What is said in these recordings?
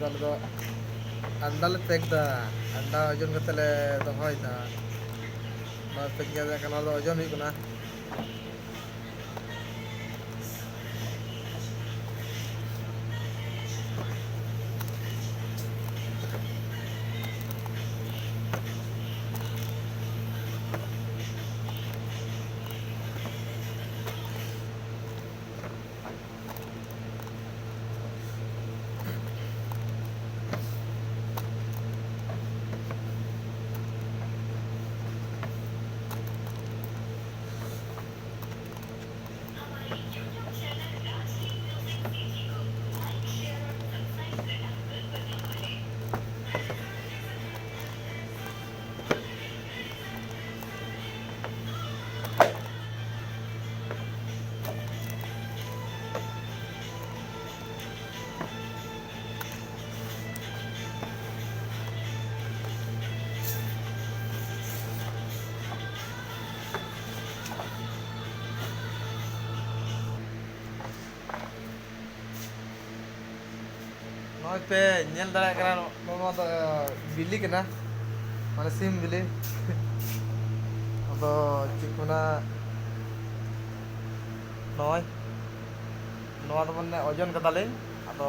ᱟᱞᱮ ᱫᱚ ᱟᱱᱰᱟ ᱞᱮ ᱯᱮᱠ ᱫᱟ, ᱟᱱᱰᱟ ᱳᱡᱚᱱ ᱠᱟᱛᱮ ᱞᱮ ᱫᱚᱦᱚᱭᱫᱟ᱾ ᱱᱚᱣᱟ ᱯᱮᱠ ᱠᱟᱱᱟ, ᱱᱚᱣᱟ ᱫᱚ ᱳᱡᱚᱱ ᱦᱩᱭᱩᱜ ᱠᱟᱱᱟ᱾ ᱱᱚᱜᱼᱚᱭ ᱯᱮ ᱧᱮᱞ ᱫᱟᱲᱮᱭᱟᱜ ᱠᱟᱱᱟ, ᱱᱚᱣᱟ ᱫᱚ ᱵᱤᱞᱤ ᱠᱟᱱᱟ, ᱢᱟᱱᱮ ᱥᱤᱢ ᱵᱤᱞᱤ᱾ ᱟᱫᱚ ᱪᱮᱫ ᱠᱚ ᱢᱮᱱᱟ, ᱱᱚᱜᱼᱚᱭ ᱱᱚᱣᱟ ᱫᱚ ᱢᱟᱱᱮ ᱳᱡᱚᱱ ᱠᱟᱫᱟᱞᱤᱧ, ᱟᱫᱚ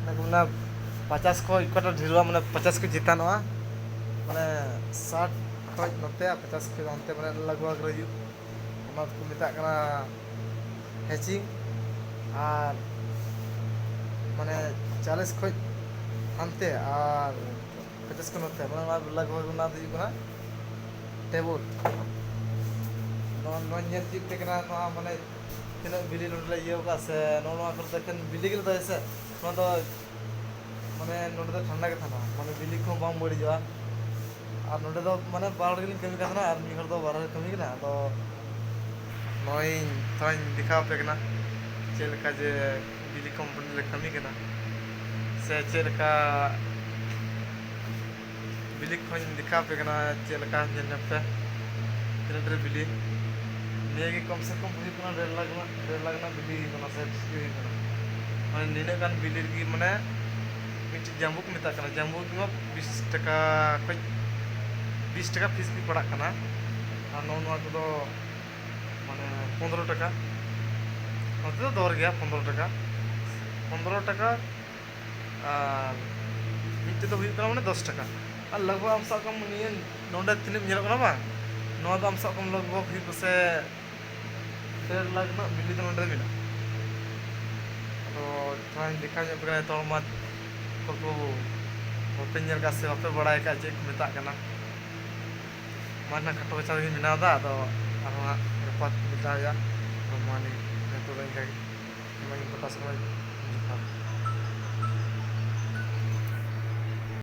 ᱚᱱᱟ ᱠᱚ ᱢᱮᱱᱟ 50 ᱠᱷᱚᱡ ᱚᱠᱟᱴᱟᱜ ᱰᱷᱮᱨᱚᱜᱼᱟ, ᱢᱟᱱᱮ 50 ᱠᱷᱚᱡ ᱪᱮᱛᱟᱱᱚᱜᱼᱟ, ᱢᱟᱱᱮ 60 ᱠᱷᱚᱡ ᱱᱚᱛᱮ ᱟᱨ 50 ᱠᱷᱚᱡ ᱚᱱᱛᱮ, ᱢᱟᱱᱮ ᱞᱟᱜᱽ ᱵᱷᱟᱜᱽ ᱨᱮ ᱦᱩᱭᱩᱜ, ᱚᱱᱟ ᱫᱚᱠᱚ ᱢᱮᱛᱟᱜ ᱠᱟᱱᱟ ᱦᱮᱪᱤᱝ᱾ ᱟᱨ ᱢᱟᱱᱮ 40 ᱠᱷᱚᱡ ᱦᱟᱱᱛᱮ ᱟᱨ 50 ᱠᱷᱚᱡ ᱱᱚᱛᱮ, ᱢᱟᱱᱮ ᱚᱱᱟ ᱞᱟᱜᱽ ᱵᱷᱟᱜᱽ ᱚᱱᱟ ᱫᱚ ᱦᱩᱭᱩᱜ ᱠᱟᱱᱟ ᱴᱮᱵᱩᱞ᱾ ᱱᱚᱣᱟ ᱧᱮᱞ ᱪᱮᱫ ᱯᱮ ᱠᱟᱱᱟ, ᱱᱚᱣᱟ ᱢᱟᱱᱮ ᱛᱤᱱᱟᱹᱜ ᱵᱤᱞᱤ ᱱᱚᱰᱮ ᱞᱮ ᱤᱭᱟᱹᱣ ᱠᱟᱜᱼᱟ, ᱥᱮ ᱱᱚᱣᱟ ᱠᱚᱨᱮ ᱫᱚ ᱮᱠᱮᱱ ᱵᱤᱞᱤ ᱜᱮᱞᱮ ᱫᱚᱦᱚᱭᱟ ᱥᱮ, ᱱᱚᱣᱟ ᱫᱚ ᱢᱟᱱᱮ ᱱᱚᱰᱮ ᱫᱚ ᱴᱷᱟᱱᱰᱟ ᱜᱮ ᱛᱟᱦᱮᱱᱟ, ᱢᱟᱱᱮ ᱵᱤᱞᱤ ᱠᱚᱦᱚᱸ ᱵᱟᱝ ᱵᱟᱹᱲᱤᱡᱚᱜᱼᱟ᱾ ᱟᱨ ᱱᱚᱰᱮ ᱫᱚ ᱢᱟᱱᱮ ᱵᱟᱨ ᱦᱚᱲ ᱜᱮᱞᱤᱧ ᱠᱟᱹᱢᱤ ᱠᱟᱱ ᱛᱟᱦᱮᱱᱟ, ᱟᱨ ᱢᱤᱫ ᱦᱚᱲ ᱫᱚ ᱵᱟᱨᱦᱮ ᱨᱮ ᱠᱟᱹᱢᱤ ᱠᱟᱱᱟ᱾ ᱟᱫᱚ ᱱᱚᱜᱼᱚᱭ ᱛᱷᱚᱲᱟᱧ ᱫᱮᱠᱷᱟᱣ ᱟᱯᱮ ᱠᱟᱱᱟ ᱪᱮᱫ ᱞᱮᱠᱟ ᱡᱮ ᱵᱤᱞᱤ ᱠᱳᱢᱯᱟᱱᱤ ᱨᱮ ᱠᱟᱹᱢᱤ ᱠᱟᱱᱟ, ᱥᱮ ᱪᱮᱫ ᱞᱮᱠᱟ ᱵᱤᱞᱤ ᱠᱚᱦᱚᱧ ᱫᱮᱠᱷᱟᱣ ᱟᱯᱮ ᱠᱟᱱᱟ, ᱪᱮᱫ ᱞᱮᱠᱟ ᱧᱮᱞ ᱧᱟᱢ ᱯᱮ ᱛᱤᱱᱟᱹᱜ ᱰᱷᱮᱨ ᱵᱤᱞᱤ᱾ ᱱᱤᱭᱟᱹ ᱜᱮ ᱠᱚᱢ ᱥᱮ ᱠᱚᱢ ᱦᱩᱭᱩᱜ ᱠᱟᱱᱟ 1.5 ᱞᱟᱠᱷ ᱨᱮᱱᱟᱜ ᱵᱤᱞᱤ ᱦᱩᱭᱩᱜ ᱠᱟᱱᱟ, ᱥᱮ ᱦᱩᱭᱩᱜ ᱠᱟᱱᱟ᱾ ᱢᱟᱱᱮ ᱱᱤᱱᱟᱹᱜ ᱜᱟᱱ ᱵᱤᱞᱤ ᱨᱮᱜᱮ ᱢᱟᱱᱮ ᱢᱤᱫᱴᱮᱡ ᱡᱟᱢᱵᱩ ᱠᱚ ᱢᱮᱛᱟᱜ ᱠᱟᱱᱟ, ᱡᱟᱢᱵᱩ ᱫᱚ 20 ᱴᱟᱠᱟ ᱠᱷᱚᱡ 20 ᱴᱟᱠᱟ ᱯᱤᱥ ᱜᱮ ᱯᱟᱲᱟᱜ ᱠᱟᱱᱟ᱾ ᱟᱨ ᱱᱚᱣᱟ ᱠᱚᱫᱚ ᱢᱟᱱᱮ 15 ᱴᱟᱠᱟ, ᱱᱚᱛᱮ ᱫᱚ ᱫᱚᱨ ᱜᱮᱭᱟ 15 ᱴᱟᱠᱟ, 15 ᱴᱟᱠᱟ᱾ ᱟᱨ ᱢᱤᱫᱴᱮᱡ ᱫᱚ ᱦᱩᱭᱩᱜ ᱠᱟᱱᱟ ᱢᱟᱱᱮ 10 ᱴᱟᱠᱟ᱾ ᱟᱨ ᱞᱟᱜᱽ ᱵᱷᱟᱜᱽ ᱟᱢ ᱥᱟᱵ ᱠᱟᱜ ᱢᱮ ᱱᱤᱭᱟᱹ ᱱᱚᱰᱮ ᱛᱤᱱᱟᱹᱜ ᱧᱮᱞᱚᱜ ᱠᱟᱱᱟ ᱵᱟᱝ, ᱱᱚᱣᱟ ᱫᱚ ᱟᱢ ᱥᱟᱵ ᱠᱟᱜ ᱢᱮ ᱞᱟᱜᱽ ᱵᱷᱟᱜᱽ ᱦᱩᱭᱩᱜ ᱯᱟᱥᱮ 1.5 ᱞᱟᱠᱷ ᱨᱮᱱᱟᱜ ᱵᱤᱞᱤ ᱫᱚ ᱱᱚᱰᱮ ᱢᱮᱱᱟᱜᱼᱟ᱾ ᱟᱫᱚ ᱛᱷᱚᱲᱟᱧ ᱫᱮᱠᱷᱟᱣ ᱧᱚᱜ ᱯᱮ ᱠᱟᱱᱟ, ᱡᱚᱛᱚ ᱦᱚᱲ ᱢᱟ ᱵᱟᱯᱮ ᱧᱮᱞ ᱠᱟᱜ ᱥᱮ ᱵᱟᱯᱮ ᱵᱟᱲᱟᱭ ᱠᱟᱜ ᱪᱮᱫ ᱠᱚ ᱢᱮᱛᱟᱜ ᱠᱟᱱᱟ᱾ ᱢᱟ ᱱᱟ ᱠᱷᱟᱴᱚ ᱢᱟᱪᱷᱟ ᱛᱮᱜᱮᱧ ᱵᱮᱱᱟᱣᱫᱟ, ᱟᱫᱚ ᱟᱨᱦᱚᱸ ᱦᱟᱸᱜ ᱜᱟᱯᱟ ᱢᱮᱛᱟᱣ ᱦᱩᱭᱩᱜᱼᱟ᱾ ᱢᱟ ᱱᱤᱛᱚᱜ ᱫᱚ ᱤᱱᱠᱟᱹ ᱜᱮ, ᱜᱟᱯᱟ ᱥᱚᱢᱚᱭ